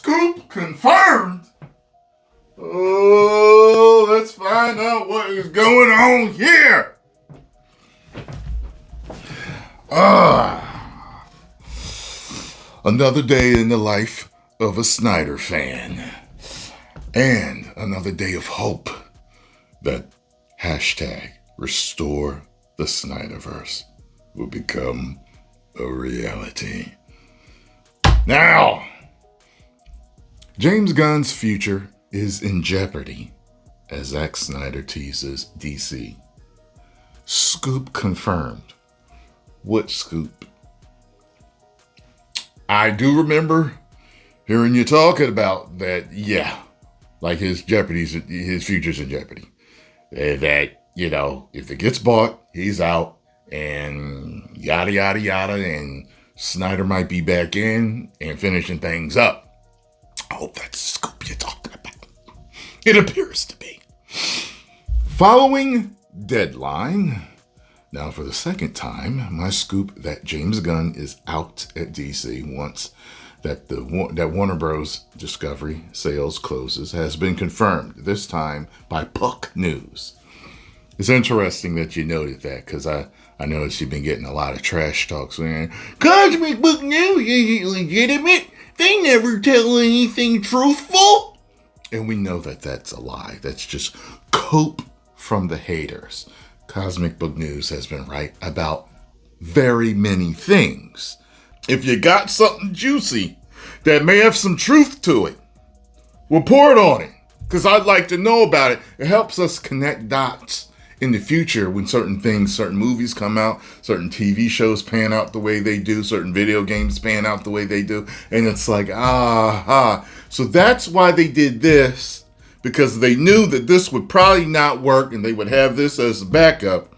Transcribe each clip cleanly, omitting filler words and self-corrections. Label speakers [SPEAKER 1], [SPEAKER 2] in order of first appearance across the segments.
[SPEAKER 1] Scoop confirmed. Oh, let's find out what is going on here. Another day in the life of a Snyder fan. And another day of hope that hashtag restore the Snyderverse will become a reality. Now, James Gunn's future is in jeopardy as Zack Snyder teases DC. Scoop confirmed. What scoop? I do remember hearing you talking about that, like his future's in jeopardy. That, if it gets bought, he's out, and yada, yada, yada, and Snyder might be back in and finishing things up. I hope that's the scoop you're talking about. It appears to be. Following deadline, now for the second time, my scoop that James Gunn is out at DC once that that Warner Bros. Discovery sales closes has been confirmed, this time by Puck News. It's interesting that you noted that, because I noticed you've been getting a lot of trash talk saying, Cosmic Book News isn't legitimate. They never tell anything truthful. And we know that that's a lie. That's just cope from the haters. Cosmic Book News has been right about very many things. If you got something juicy that may have some truth to it, report on it, because I'd like to know about it. It helps us connect dots in the future when certain movies come out, certain TV shows pan out the way they do, certain video games pan out the way they do, and it's like, So that's why they did this, because they knew that this would probably not work and they would have this as a backup.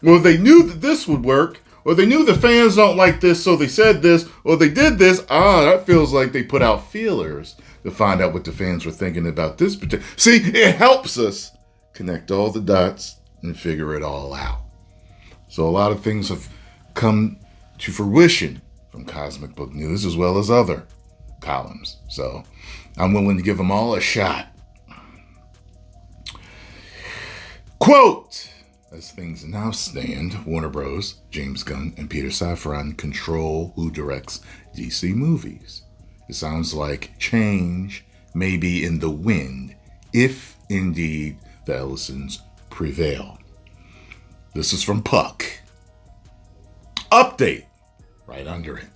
[SPEAKER 1] Well, they knew that this would work, or they knew the fans don't like this, so they said this, or they did this. That feels like they put out feelers to find out what the fans were thinking about this particular. See, it helps us connect all the dots and figure it all out. So a lot of things have come to fruition from Cosmic Book News as well as other columns. So I'm willing to give them all a shot. Quote, as things now stand, Warner Bros., James Gunn, and Peter Safran control who directs DC movies. It sounds like change may be in the wind if indeed the Ellisons prevail. This is from Puck. Update right under it.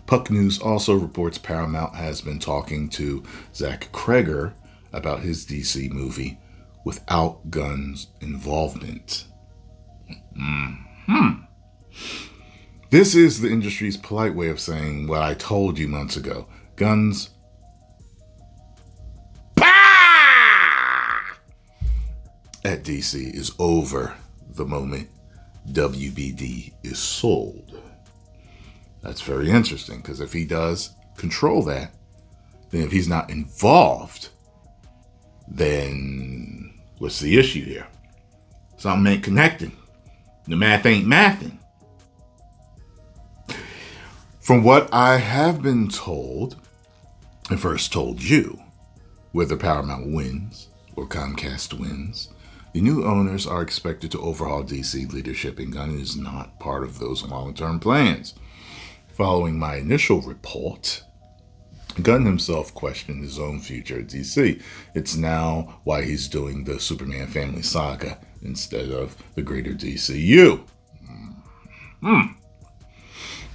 [SPEAKER 1] Puck News also reports Paramount has been talking to Zach Kreger about his DC movie without Gunn's involvement. This is the industry's polite way of saying what I told you months ago. Gunn's at DC is over the moment WBD is sold. That's very interesting, because if he does control that, then if he's not involved, then what's the issue here? Something ain't connecting. The math ain't mathing. From what I have been told, and first told you, whether Paramount wins or Comcast wins, the new owners are expected to overhaul DC leadership, and Gunn is not part of those long-term plans. Following my initial report, Gunn himself questioned his own future at DC. It's now why he's doing the Superman family saga instead of the greater DCU.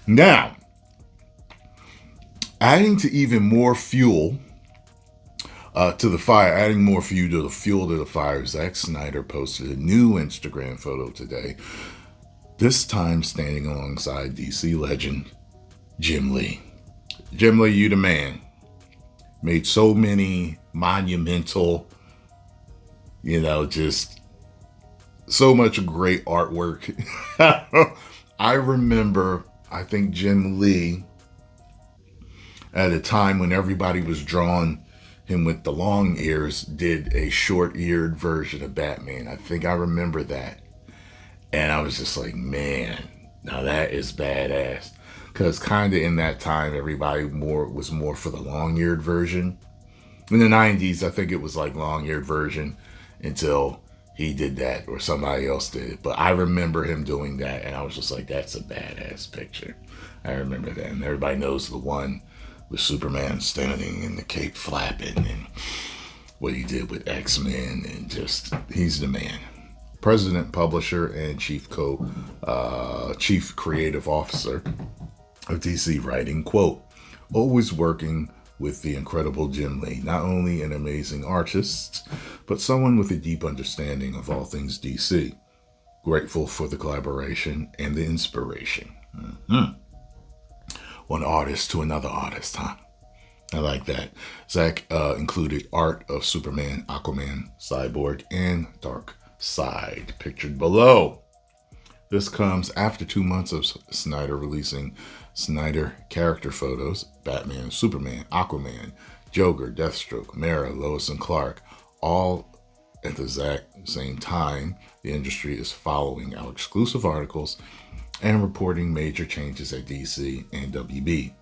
[SPEAKER 1] Now, adding more fuel to the fire, Zack Snyder posted a new Instagram photo today, this time standing alongside DC legend Jim Lee. Jim Lee, you the man. Made so many monumental, just so much great artwork. I remember, I think Jim Lee, at a time when everybody was drawing him with the long ears, did a short-eared version of Batman. I think I remember that. And I was just like, man, now that is badass. because kind of in that time, everybody was more for the long-eared version. In the 90s, I think it was like long-eared version until he did that or somebody else did it. But I remember him doing that, and I was just like, that's a badass picture. I remember that. And everybody knows the one with Superman standing in the cape flapping and what he did with X-Men, and just, he's the man. President, publisher, and chief creative officer of DC Writing, quote, always working with the incredible Jim Lee, not only an amazing artist, but someone with a deep understanding of all things DC. Grateful for the collaboration and the inspiration. Mm-hmm. One artist to another artist, huh? I like that. Zach included art of Superman, Aquaman, Cyborg, and Darkseid, pictured below. This comes after 2 months of Snyder releasing Snyder character photos: Batman, Superman, Aquaman, Joker, Deathstroke, Mara, Lois and Clark, all at the exact same time. The industry is following our exclusive articles and reporting major changes at DC and WB.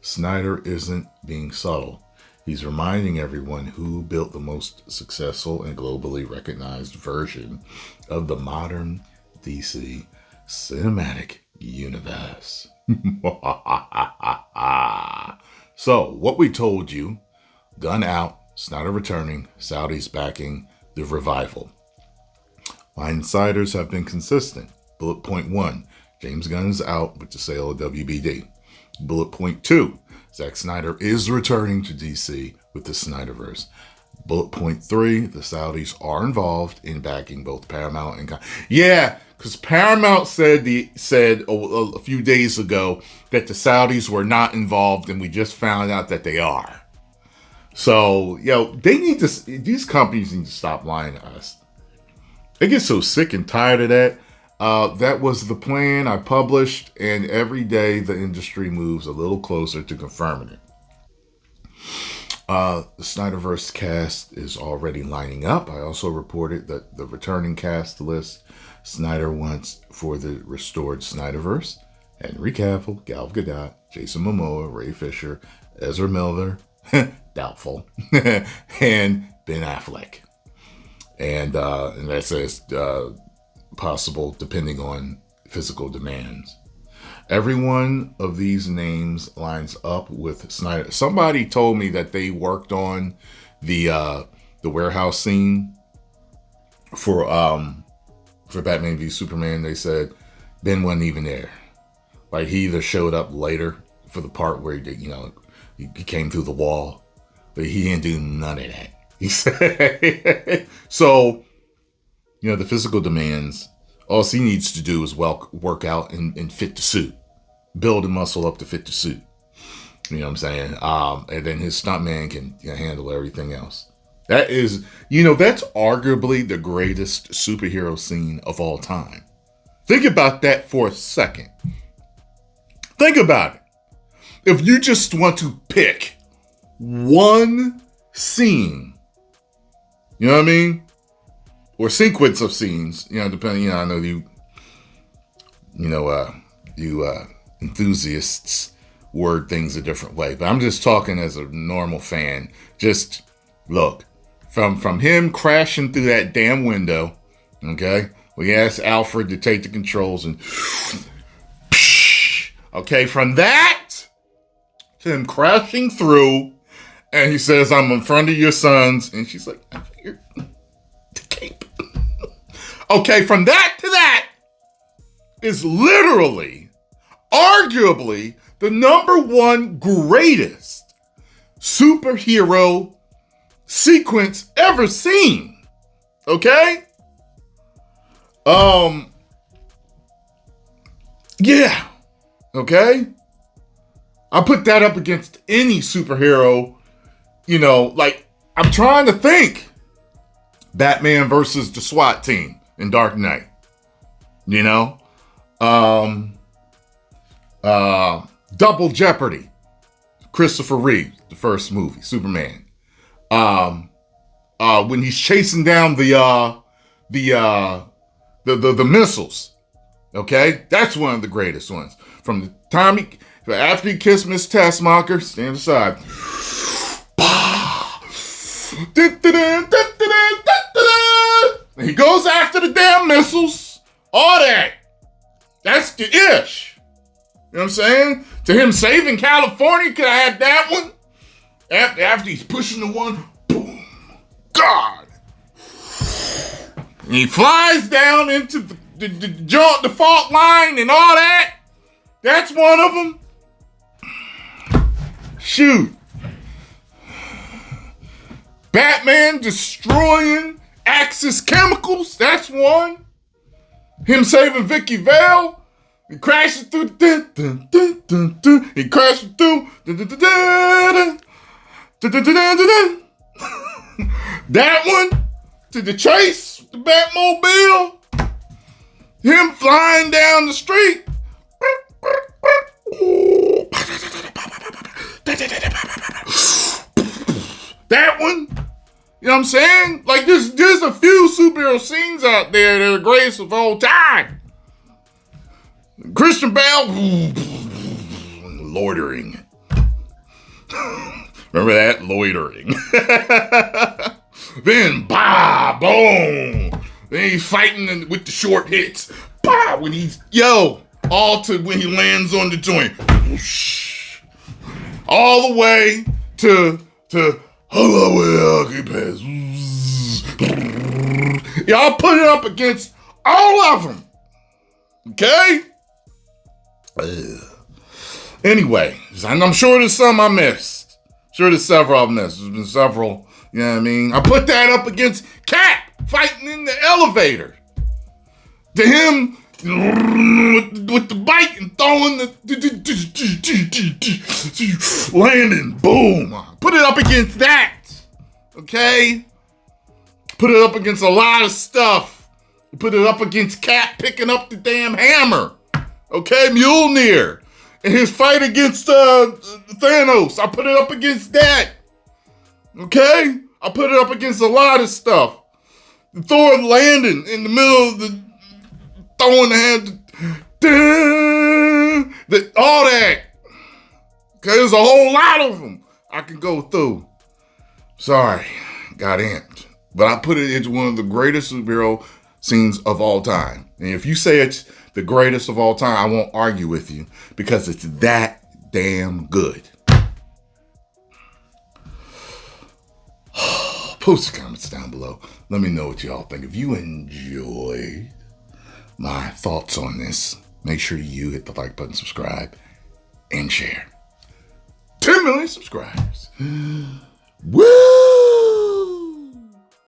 [SPEAKER 1] Snyder isn't being subtle. He's reminding everyone who built the most successful and globally recognized version of the modern DC cinematic universe. So, what we told you: Gunn out, Snyder returning, Saudis backing the revival. My insiders have been consistent. Bullet point 1, James Gunn is out with the sale of WBD. Bullet point 2, Zack Snyder is returning to DC with the Snyderverse. Bullet point 3, the Saudis are involved in backing both Paramount and yeah, because Paramount said a few days ago that the Saudis were not involved, and we just found out that they are. So, these companies need to stop lying to us. They get so sick and tired of that. That was the plan I published, and every day the industry moves a little closer to confirming it. The Snyderverse cast is already lining up. I also reported that the returning cast list Snyder wants for the restored Snyderverse: Henry Cavill, Gal Gadot, Jason Momoa, Ray Fisher, Ezra Miller, doubtful, and Ben Affleck. And that says possible depending on physical demands. Every one of these names lines up with Snyder. Somebody told me that they worked on the warehouse scene for Batman v Superman. They said Ben wasn't even there. Like, he either showed up later for the part where he came through the wall, but he didn't do none of that. He said so. The physical demands. All he needs to do is work out and fit the suit. Build a muscle up to fit the suit. You know what I'm saying? And then his stuntman can handle everything else. That is, that's arguably the greatest superhero scene of all time. Think about that for a second. Think about it. If you just want to pick one scene, you know what I mean? Or sequence of scenes, depending, I know you enthusiasts word things a different way, but I'm just talking as a normal fan. Just look, from him crashing through that damn window, okay? We asked Alfred to take the controls and, okay, from that to him crashing through, and he says, "I'm in front of your sons," and she's like, "I figured the cape." Okay, from that to that is literally, arguably, the number one greatest superhero sequence ever seen. Okay? Yeah. Okay? I put that up against any superhero, I'm trying to think. Batman versus the SWAT team in Dark Knight. Double Jeopardy. Christopher Reeve, the first movie, Superman. When he's chasing down the missiles. Okay? That's one of the greatest ones. From the time after he kissed Miss Tessmacher, stand aside. He goes after the damn missiles. All that. That's the ish. You know what I'm saying? To him saving California, could I had that one? After he's pushing the one, boom, God. And he flies down into the fault line and all that. That's one of them. Shoot. Batman destroying Axis Chemicals. That's one. Him saving Vicky Vale. He crashing through. He crashing through. That one. To the chase. The Batmobile. Him flying down the street. That one. You know what I'm saying? Like, there's a few superhero scenes out there that are greatest of all time. Christian Bale, loitering. Remember that? Loitering. Then, bah, boom. Then he's fighting with the short hits. Bah, when he's, all to when he lands on the joint. All the way to y'all put it up against all of them. Okay? Anyway, I'm sure there's some I missed. Sure there's several I missed. There's been several, you know what I mean? I put that up against Cap fighting in the elevator. To him with the bike and throwing the landing, boom. Put it up against that, okay? Put it up against a lot of stuff. Put it up against Cap picking up the damn hammer, okay? Mjolnir and his fight against Thanos. I put it up against that, okay? I put it up against a lot of stuff. Thor landing in the middle of the throwing the hand, all that. Okay, there's a whole lot of them I can go through. Sorry, got amped. But I put it into one of the greatest superhero scenes of all time. And if you say it's the greatest of all time, I won't argue with you because it's that damn good. Post your comments down below. Let me know what y'all think. If you enjoyed my thoughts on this, make sure you hit the like button, subscribe, and share. 10 million subscribers. Woo!